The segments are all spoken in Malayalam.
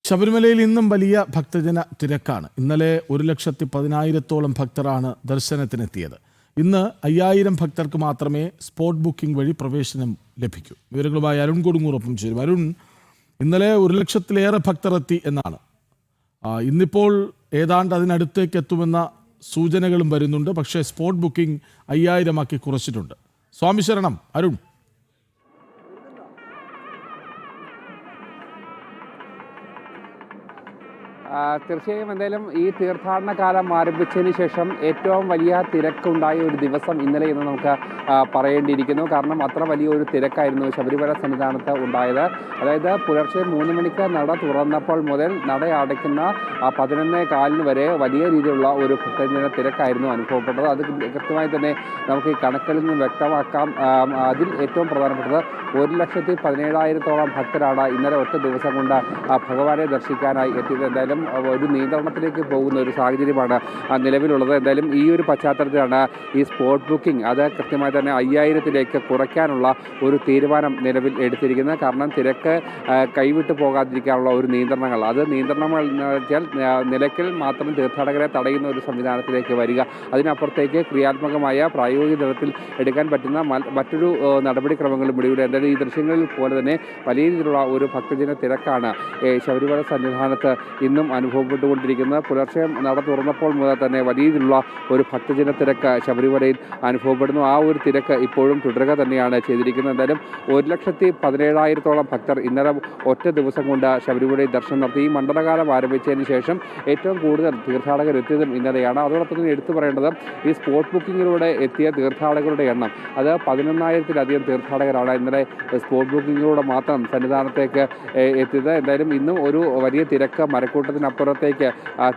ശബരിമലയിൽ ഇന്നും വലിയ ഭക്തജന തിരക്കാണ്. ഇന്നലെ 1,10,000-ഓളം ഭക്തരാണ് ദർശനത്തിനെത്തിയത്. ഇന്ന് 5,000 ഭക്തർക്ക് മാത്രമേ സ്പോട്ട് ബുക്കിംഗ് വഴി പ്രവേശനം ലഭിക്കൂ. വിവരങ്ങളുമായി അരുൺ കൊടുങ്ങൂറൊപ്പം ചേരും. അരുൺ, ഇന്നലെ 1,00,000-ലേറെ ഭക്തർ എത്തി എന്നാണ്. ഇന്നിപ്പോൾ ഏതാണ്ട് അതിനടുത്തേക്ക് എത്തുമെന്ന സൂചനകളും വരുന്നുണ്ട്. പക്ഷേ സ്പോട്ട് ബുക്കിംഗ് 5,000-ആക്കി കുറച്ചിട്ടുണ്ട്. സ്വാമി ശരണം അരുൺ. തീർച്ചയായും എന്തായാലും ഈ തീർത്ഥാടന കാലം ആരംഭിച്ചതിന് ശേഷം ഏറ്റവും വലിയ തിരക്കുണ്ടായ ഒരു ദിവസം ഇന്നലെ എന്ന് നമുക്ക് പറയേണ്ടിയിരിക്കുന്നു. കാരണം അത്ര വലിയൊരു തിരക്കായിരുന്നു ശബരിമല സന്നിധാനത്ത് ഉണ്ടായത്. അതായത് പുലർച്ചെ 3 മണിക്ക് നട തുറന്നപ്പോൾ മുതൽ നട അടയ്ക്കുന്ന 11:15 വരെ വലിയ രീതിയിലുള്ള ഒരു ഭക്തജന തിരക്കായിരുന്നു അനുഭവപ്പെട്ടത്. അത് കൃത്യമായി തന്നെ നമുക്ക് ഈ കണക്കിൽ നിന്ന് വ്യക്തമാക്കാം. അതിൽ ഏറ്റവും പ്രധാനപ്പെട്ടത് 1,17,000-ഓളം ഭക്തരാണ് ഇന്നലെ ഒറ്റ ദിവസം കൊണ്ട് ഭഗവാനെ ദർശിക്കാനായി എത്തിയത്. എന്തായാലും ഒരു നിയന്ത്രണത്തിലേക്ക് പോകുന്ന ഒരു സാഹചര്യമാണ് നിലവിലുള്ളത്. എന്തായാലും ഈ ഒരു പശ്ചാത്തലത്തിലാണ് ഈ സ്പോട്ട് ബുക്കിംഗ് അത് കൃത്യമായി തന്നെ 5,000-ലേക്ക് കുറയ്ക്കാനുള്ള ഒരു തീരുമാനം നിലവിൽ എടുത്തിരിക്കുന്നത്. കാരണം തിരക്ക് കൈവിട്ടു പോകാതിരിക്കാനുള്ള ഒരു നിയന്ത്രണങ്ങൾ, അത് നിയന്ത്രണങ്ങൾ എന്ന് വെച്ചാൽ നിലയ്ക്കൽ മാത്രം തീർത്ഥാടകരെ തടയുന്ന ഒരു സംവിധാനത്തിലേക്ക് വരിക, അതിനപ്പുറത്തേക്ക് ക്രിയാത്മകമായ പ്രായോഗിക തലത്തിൽ എടുക്കാൻ പറ്റുന്ന മറ്റൊരു നടപടിക്രമങ്ങളും ഇവിടെ എന്തായാലും ഈ ദൃശ്യങ്ങളിൽ പോലെ തന്നെ വലിയ രീതിയിലുള്ള ഒരു ഭക്തജന തിരക്കാണ് ശബരിമല സന്നിധാനത്ത് ഇന്നും അനുഭവപ്പെട്ടുകൊണ്ടിരിക്കുന്നത്. പുലർച്ചെ നട തുറന്നപ്പോൾ മുതൽ തന്നെ വലിയ രീതിയിലുള്ള ഒരു ഭക്തജന തിരക്ക് ശബരിമലയിൽ അനുഭവപ്പെടുന്നു. ആ ഒരു തിരക്ക് ഇപ്പോഴും തുടരുക തന്നെയാണ് ചെയ്തിരിക്കുന്നത്. എന്തായാലും 1,17,000-ഓളം ഭക്തർ ഇന്നലെ ഒറ്റ ദിവസം കൊണ്ട് ശബരിമലയിൽ ദർശനം നടത്തി. ഈ മണ്ഡലകാലം ആരംഭിച്ചതിന് ശേഷം ഏറ്റവും കൂടുതൽ തീർത്ഥാടകർ എത്തിയതും ഇന്നലെയാണ്. അതോടൊപ്പം തന്നെ എടുത്തു പറയേണ്ടത് ഈ സ്പോട്ട് ബുക്കിങ്ങിലൂടെ എത്തിയ തീർത്ഥാടകരുടെ എണ്ണം അത് 11,000-ലധികം തീർത്ഥാടകരാണ് ഇന്നലെ സ്പോട്ട് ബുക്കിങ്ങിലൂടെ മാത്രം സന്നിധാനത്തേക്ക് എത്തിയത്. എന്തായാലും ഇന്നും ഒരു വലിയ തിരക്ക് മരക്കൂട്ടത്തിനപ്പുറത്തേക്ക്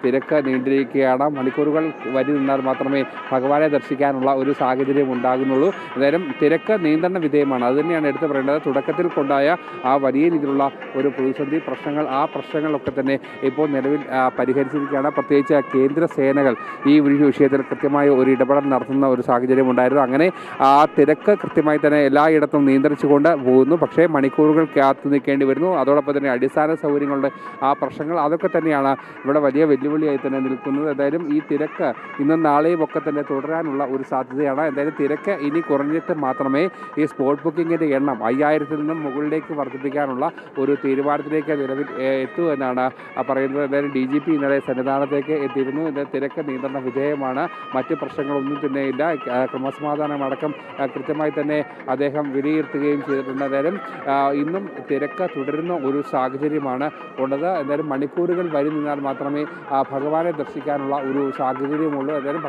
തിരക്ക് നീണ്ടിരിക്കുകയാണ്. മണിക്കൂറുകൾ വരി നിന്നാൽ മാത്രമേ ഭഗവാനെ ദർശിക്കാനുള്ള ഒരു സാഹചര്യം ഉണ്ടാകുന്നുള്ളൂ. എന്തായാലും തിരക്ക് നിയന്ത്രണ വിധേയമാണ്. അത് തന്നെയാണ് എടുത്തു പറയേണ്ടത്. തുടക്കത്തിൽ കൊണ്ടായ ആ വലിയ രീതിയിലുള്ള ഒരു പ്രതിസന്ധി പ്രശ്നങ്ങൾ, ആ പ്രശ്നങ്ങളൊക്കെ തന്നെ ഇപ്പോൾ നിലവിൽ പരിഹരിച്ചിരിക്കുകയാണ്. പ്രത്യേകിച്ച് കേന്ദ്ര സേനകൾ ഈ വിഷയത്തിൽ കൃത്യമായ ഒരു ഇടപെടൽ നടത്തുന്ന ഒരു സാഹചര്യം ഉണ്ടായിരുന്നു. അങ്ങനെ ആ തിരക്ക് കൃത്യമായി തന്നെ എല്ലായിടത്തും നിയന്ത്രിച്ചുകൊണ്ട് പോകുന്നു. പക്ഷേ മണിക്കൂറുകൾ കാത്തു നിൽക്കേണ്ടി വരുന്നു. അതോടൊപ്പം തന്നെ അടിസ്ഥാന സൗകര്യങ്ങളുടെ ആ പ്രശ്നങ്ങൾ അതൊക്കെ തന്നെയാണ് ഇവിടെ വലിയ വെല്ലുവിളിയായി തന്നെ നിൽക്കുന്നത്. എന്തായാലും ഈ തിരക്ക് ഇന്നും നാളെയും ഒക്കെ തന്നെ തുടരാനുള്ള ഒരു സാധ്യതയാണ്. എന്തായാലും തിരക്ക് ഇനി കുറഞ്ഞിട്ട് മാത്രമേ ഈ സ്പോട്ട് ബുക്കിങ്ങിൻ്റെ എണ്ണം 5,000-ൽ നിന്നും മുകളിലേക്ക് വർദ്ധിപ്പിക്കാനുള്ള ഒരു തീരുമാനത്തിലേക്ക് നിലവിൽ എത്തൂ എന്നാണ് പറയുന്നത്. എന്തായാലും DGP ഇന്നലെ സന്നിധാനത്തേക്ക് എത്തിയിരുന്നു. ഇത് തിരക്ക് നിയന്ത്രണ വിധേയമാണ്, മറ്റ് പ്രശ്നങ്ങളൊന്നും തന്നെയില്ല. ക്രമസമാധാനമടക്കം കൃത്യമായി തന്നെ അദ്ദേഹം വിലയിരുത്തുകയും ചെയ്തിട്ടുണ്ട്. എന്തായാലും ഇന്നും തിരക്ക് തുടരുന്ന ഒരു സാഹചര്യമാണ് ഉള്ളത്. എന്തായാലും മണിക്കൂറുകൾ വരി നിന്നാൽ മാത്രമേ ഭഗവാനെ ദർശിക്കാനുള്ള ഒരു സാഹചര്യമുള്ളൂ. എന്തായാലും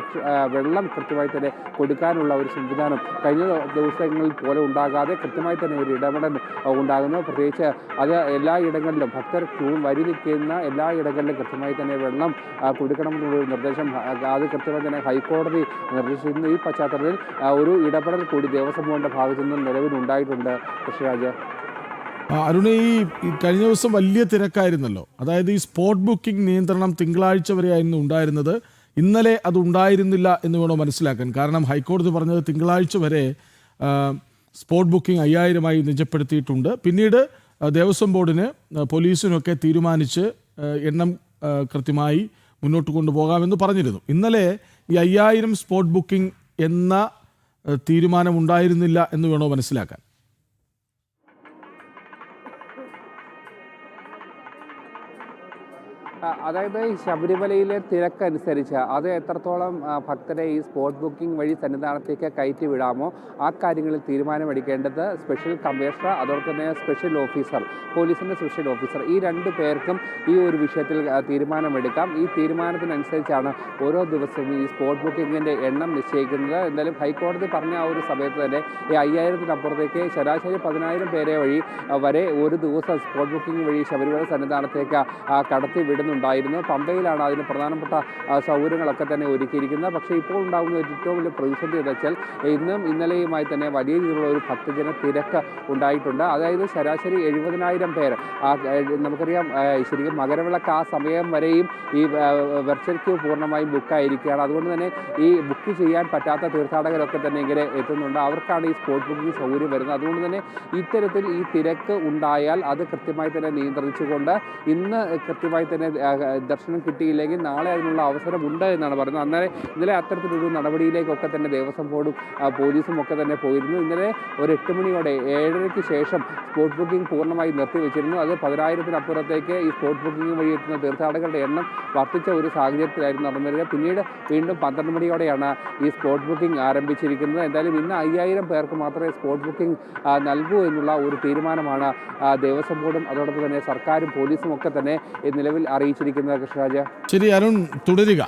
വെള്ളം കൃത്യമായി തന്നെ കൊടുക്കാനുള്ള ഒരു സംവിധാനം കഴിഞ്ഞ ദിവസങ്ങളിൽ പോലെ ഉണ്ടാകാതെ കൃത്യമായി തന്നെ ഒരു ഇടപെടൽ ഉണ്ടാകുന്നു. പ്രത്യേകിച്ച് അത് എല്ലായിടങ്ങളിലും ഭക്തർ വരി നിൽക്കുന്ന എല്ലായിടങ്ങളിലും കൃത്യമായി തന്നെ വെള്ളം കൊടുക്കണമെന്നുള്ളൊരു നിർദ്ദേശം അത് കൃത്യമായി തന്നെ ഹൈക്കോടതി നിർദ്ദേശിക്കുന്നു. ഈ പശ്ചാത്തലത്തിൽ ഒരു ഇടപെടൽ കൂടി ദേവസ്വം ബോർഡിൻ്റെ ഭാഗത്തു നിന്നും നിലവിലുണ്ടായിട്ടുണ്ട്. കൃഷിരാജ്. അരുണേ, ഈ കഴിഞ്ഞ ദിവസം വലിയ തിരക്കായിരുന്നല്ലോ. അതായത് ഈ സ്പോട്ട് ബുക്കിംഗ് നിയന്ത്രണം തിങ്കളാഴ്ച വരെയായിരുന്നു ഉണ്ടായിരുന്നത്. ഇന്നലെ അത് ഉണ്ടായിരുന്നില്ല എന്ന് വേണോ മനസ്സിലാക്കാൻ. കാരണം ഹൈക്കോടതി പറഞ്ഞത് തിങ്കളാഴ്ച വരെ സ്പോട്ട് ബുക്കിംഗ് 5,000-ആയി നിജപ്പെടുത്തിയിട്ടുണ്ട്. പിന്നീട് ദേവസ്വം ബോർഡിന് പോലീസിനൊക്കെ തീരുമാനിച്ച് എണ്ണം കൃത്യമായി മുന്നോട്ട് കൊണ്ടുപോകാമെന്ന് പറഞ്ഞിരുന്നു. ഇന്നലെ ഈ 5,000 സ്പോട്ട് ബുക്കിംഗ് എന്ന തീരുമാനം ഉണ്ടായിരുന്നില്ല എന്ന് വേണോ മനസ്സിലാക്കാൻ. അതായത് ഈ ശബരിമലയിലെ തിരക്കനുസരിച്ച് അത് എത്രത്തോളം ഭക്തരെ ഈ സ്പോട്ട് ബുക്കിംഗ് വഴി സന്നിധാനത്തേക്ക് കയറ്റി വിടാമോ ആ കാര്യങ്ങളിൽ തീരുമാനമെടുക്കേണ്ടത് സ്പെഷ്യൽ കമ്മീഷണർ, അതോടൊപ്പം തന്നെ സ്പെഷ്യൽ ഓഫീസർ, പോലീസിൻ്റെ സ്പെഷ്യൽ ഓഫീസർ, ഈ 2 പേർക്കും ഈ ഒരു വിഷയത്തിൽ തീരുമാനമെടുക്കാം. ഈ തീരുമാനത്തിനനുസരിച്ചാണ് ഓരോ ദിവസവും ഈ സ്പോട്ട് ബുക്കിങ്ങിൻ്റെ എണ്ണം നിശ്ചയിക്കുന്നത്. എന്തായാലും ഹൈക്കോടതി പറഞ്ഞ ആ ഒരു സമയത്ത് തന്നെ ഈ 5,000-ത്തിനപ്പുറത്തേക്ക് ശരാശരി 10,000 പേരെ വരെ ഒരു ദിവസം സ്പോട്ട് ബുക്കിംഗ് വഴി ശബരിമല സന്നിധാനത്തേക്ക് കടത്തി വിടുന്ന നടത്തുന്നുണ്ടായിരുന്നു. പമ്പയിലാണ് അതിന് പ്രധാനപ്പെട്ട സൗകര്യങ്ങളൊക്കെ തന്നെ ഒരുക്കിയിരിക്കുന്നത്. പക്ഷേ ഇപ്പോൾ ഉണ്ടാകുന്ന ഏറ്റവും വലിയ പ്രതിസന്ധി എന്ന് വെച്ചാൽ ഇന്നും ഇന്നലെയുമായി തന്നെ വലിയ രീതിയിലുള്ള ഒരു ഭക്തജന തിരക്ക് ഉണ്ടായിട്ടുണ്ട്. അതായത് ശരാശരി 70,000 പേർ. നമുക്കറിയാം ശരിക്കും മകരവിളക്ക് ആ സമയം വരെയും ഈ വെർച്വൽ ക്യൂ പൂർണ്ണമായും ബുക്കായിരിക്കുകയാണ്. അതുകൊണ്ട് തന്നെ ഈ ബുക്ക് ചെയ്യാൻ പറ്റാത്ത തീർത്ഥാടകരൊക്കെ തന്നെ ഇങ്ങനെ എത്തുന്നുണ്ട്. അവർക്കാണ് ഈ സ്പോട്ട് ബുക്കിംഗ് സൗകര്യം വരുന്നത്. അതുകൊണ്ട് തന്നെ ഇത്തരത്തിൽ ഈ തിരക്ക് ഉണ്ടായാൽ അത് കൃത്യമായി തന്നെ നിയന്ത്രിച്ചുകൊണ്ട് ഇന്ന് കൃത്യമായി തന്നെ ദർശനം കിട്ടിയില്ലെങ്കിൽ നാളെ അതിനുള്ള അവസരമുണ്ട് എന്നാണ് പറയുന്നത്. ഇന്നലെ അത്തരത്തിലൊരു നടപടിയിലേക്കൊക്കെ തന്നെ ദേവസ്വം ബോർഡും പോലീസും ഒക്കെ തന്നെ പോയിരുന്നു. ഇന്നലെ ഒരു 8 മണിയോടെ 7:30 ശേഷം സ്പോട്ട് ബുക്കിംഗ് പൂർണ്ണമായി നിർത്തിവെച്ചിരുന്നു. അത് 10,000-ത്തിനപ്പുറത്തേക്ക് ഈ സ്പോട്ട് ബുക്കിംഗ് വഴി എത്തുന്ന തീർത്ഥാടകരുടെ എണ്ണം വർദ്ധിച്ച ഒരു സാഹചര്യത്തിലായിരുന്നു നടന്നിരുന്നത്. പിന്നീട് വീണ്ടും 12 മണിയോടെയാണ് ഈ സ്പോട്ട് ബുക്കിംഗ് ആരംഭിച്ചിരിക്കുന്നത്. എന്തായാലും ഇന്ന് 5,000 പേർക്ക് മാത്രമേ സ്പോട്ട് ബുക്കിംഗ് നൽകൂ എന്നുള്ള ഒരു തീരുമാനമാണ് ദേവസ്വം ബോർഡും അതോടൊപ്പം തന്നെ സർക്കാരും പോലീസും ഒക്കെ തന്നെ നിലവിൽ അറിയിച്ചിരിക്കുന്നത്. കൃഷ്ണരാജ്. ശരി അരുൺ, തുടരുക.